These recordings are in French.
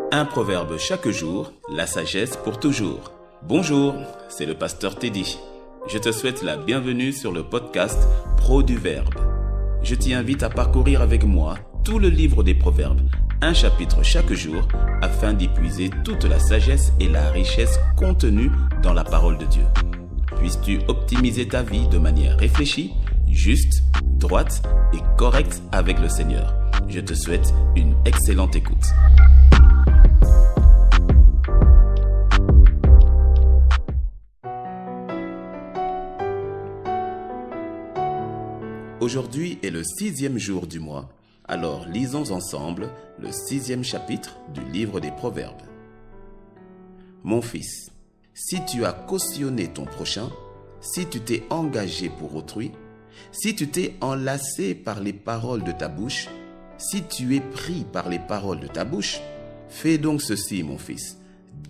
Un proverbe chaque jour, la sagesse pour toujours. Bonjour, c'est le pasteur Teddy. Je te souhaite la bienvenue sur le podcast Pro du Verbe. Je t'y invite à parcourir avec moi tout le livre des proverbes, un chapitre chaque jour, afin d'y puiser toute la sagesse et la richesse contenues dans la parole de Dieu. Puisses-tu optimiser ta vie de manière réfléchie, juste, droite et correcte avec le Seigneur. Je te souhaite une excellente écoute. Aujourd'hui est le 6e jour du mois, alors lisons ensemble le 6e chapitre du livre des Proverbes. Mon fils, si tu as cautionné ton prochain, si tu t'es engagé pour autrui, si tu t'es enlacé par les paroles de ta bouche, si tu es pris par les paroles de ta bouche, fais donc ceci, mon fils,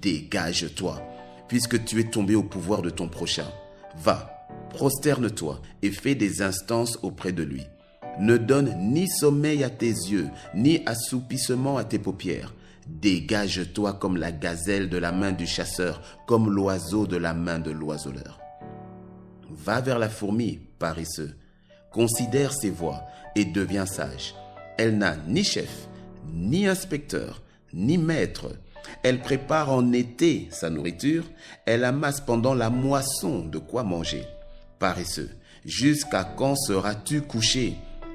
dégage-toi, puisque tu es tombé au pouvoir de ton prochain. Va, prosterne-toi et fais des instances auprès de lui. Ne donne ni sommeil à tes yeux, ni assoupissement à tes paupières. Dégage-toi comme la gazelle de la main du chasseur, comme l'oiseau de la main de l'oiseleur. Va vers la fourmi, paresseux. Considère ses voies et deviens sage. Elle n'a ni chef, ni inspecteur, ni maître. Elle prépare en été sa nourriture. Elle amasse pendant la moisson de quoi manger. Paresseux, jusqu'à quand seras-tu couché?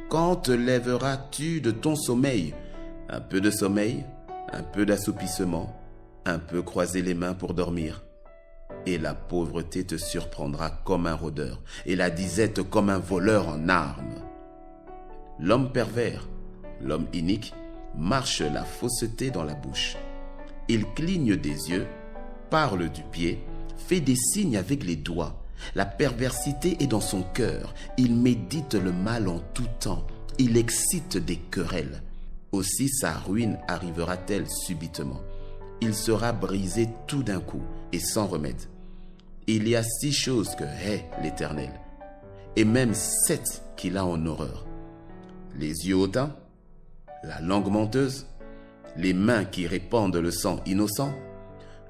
Quand te lèveras-tu de ton sommeil? Un peu de sommeil, un peu d'assoupissement, un peu croiser les mains pour dormir. Et la pauvreté te surprendra comme un rôdeur, et la disette comme un voleur en armes. L'homme pervers, l'homme inique, marche la fausseté dans la bouche. Il cligne des yeux, parle du pied, fait des signes avec les doigts. La perversité est dans son cœur. Il médite le mal en tout temps. Il excite des querelles. Aussi sa ruine arrivera-t-elle subitement. Il sera brisé tout d'un coup et sans remède. Il y a 6 choses que hait l'Éternel, et même 7 qu'il a en horreur. Les yeux hautains, la langue menteuse, les mains qui répandent le sang innocent,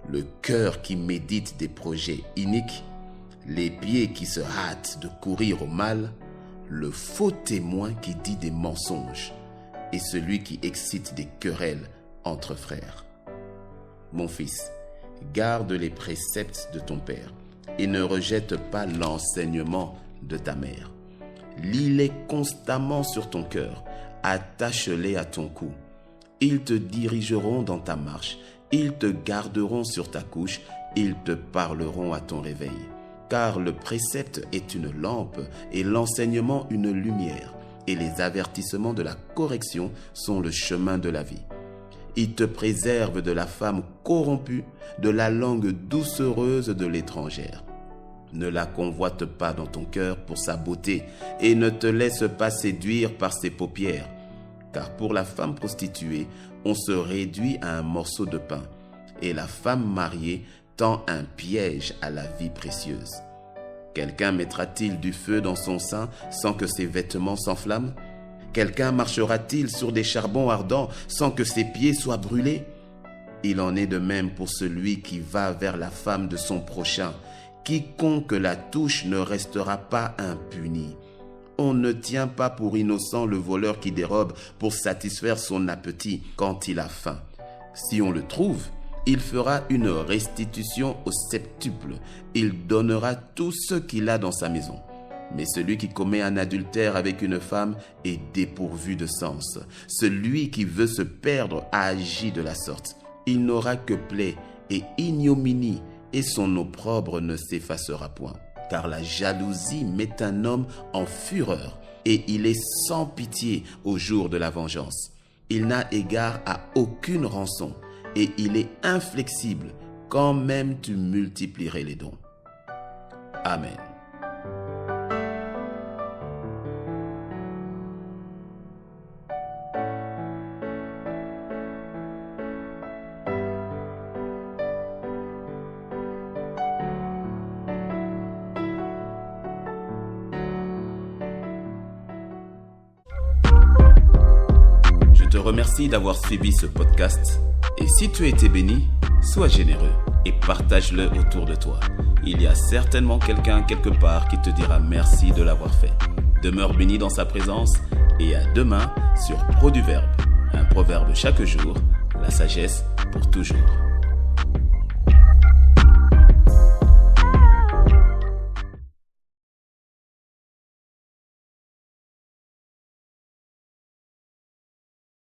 le cœur qui médite des projets iniques, les pieds qui se hâtent de courir au mal, le faux témoin qui dit des mensonges, et celui qui excite des querelles entre frères. Mon fils, garde les préceptes de ton père, et ne rejette pas l'enseignement de ta mère. Lis-les constamment sur ton cœur, attache-les à ton cou. Ils te dirigeront dans ta marche, ils te garderont sur ta couche, ils te parleront à ton réveil. Car le précepte est une lampe et l'enseignement une lumière, et les avertissements de la correction sont le chemin de la vie. Il te préserve de la femme corrompue, de la langue doucereuse de l'étrangère. Ne la convoite pas dans ton cœur pour sa beauté, et ne te laisse pas séduire par ses paupières. Car pour la femme prostituée, on se réduit à un morceau de pain, et la femme mariée tend un piège à la vie précieuse. Quelqu'un mettra-t-il du feu dans son sein sans que ses vêtements s'enflamment? Quelqu'un marchera-t-il sur des charbons ardents sans que ses pieds soient brûlés? Il en est de même pour celui qui va vers la femme de son prochain. Quiconque la touche ne restera pas impuni. On ne tient pas pour innocent le voleur qui dérobe pour satisfaire son appétit quand il a faim. Si on le trouve, il fera une restitution au septuple. Il donnera tout ce qu'il a dans sa maison. Mais celui qui commet un adultère avec une femme est dépourvu de sens. Celui qui veut se perdre agit de la sorte. Il n'aura que plaie et ignominie, et son opprobre ne s'effacera point. Car la jalousie met un homme en fureur, et il est sans pitié au jour de la vengeance. Il n'a égard à aucune rançon, et il est inflexible quand même tu multiplierais les dons. Amen. Je te remercie d'avoir suivi ce podcast. Et si tu as été béni, sois généreux et partage-le autour de toi. Il y a certainement quelqu'un quelque part qui te dira merci de l'avoir fait. Demeure béni dans sa présence et à demain sur Pro du Verbe. Un proverbe chaque jour, la sagesse pour toujours.